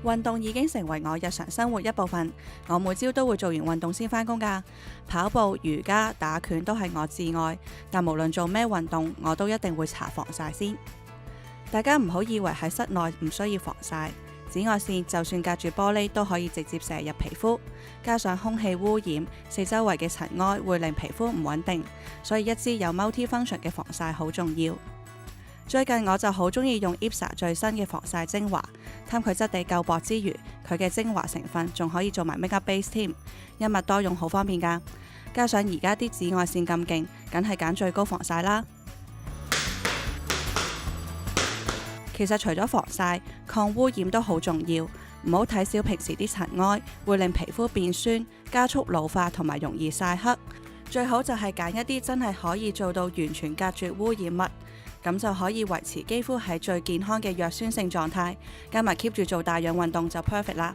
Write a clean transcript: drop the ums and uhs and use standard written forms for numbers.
運動已經成為我日常生活一部分，我每朝都會做完運動先返工㗎。跑步、瑜伽、打拳都係我至愛，但無論做咩運動，我都一定會搽防曬先。大家唔好以為喺室內唔需要防曬，紫外線就算隔住玻璃都可以直接射入皮膚，加上空氣污染，四周圍嘅塵埃會令皮膚唔穩定，所以一支有 multi-function 嘅防曬好重要。最近我就好中意用 IPSA 最新嘅防曬精華，貪佢質地夠薄之餘，佢嘅精華成分仲可以做埋 makeup base 添，一物多用好方便㗎。加上而家啲紫外線咁勁，梗係揀最高防曬啦。其實除咗防曬，抗污染都好重要，唔好睇小平時啲塵埃，會令皮膚變酸、加速老化同埋容易曬黑。最好就係揀一啲真係可以做到完全隔絕污染物，咁就可以維持肌膚喺最健康嘅弱酸性狀態，加埋 keep 住做大氧運動就 perfect 啦。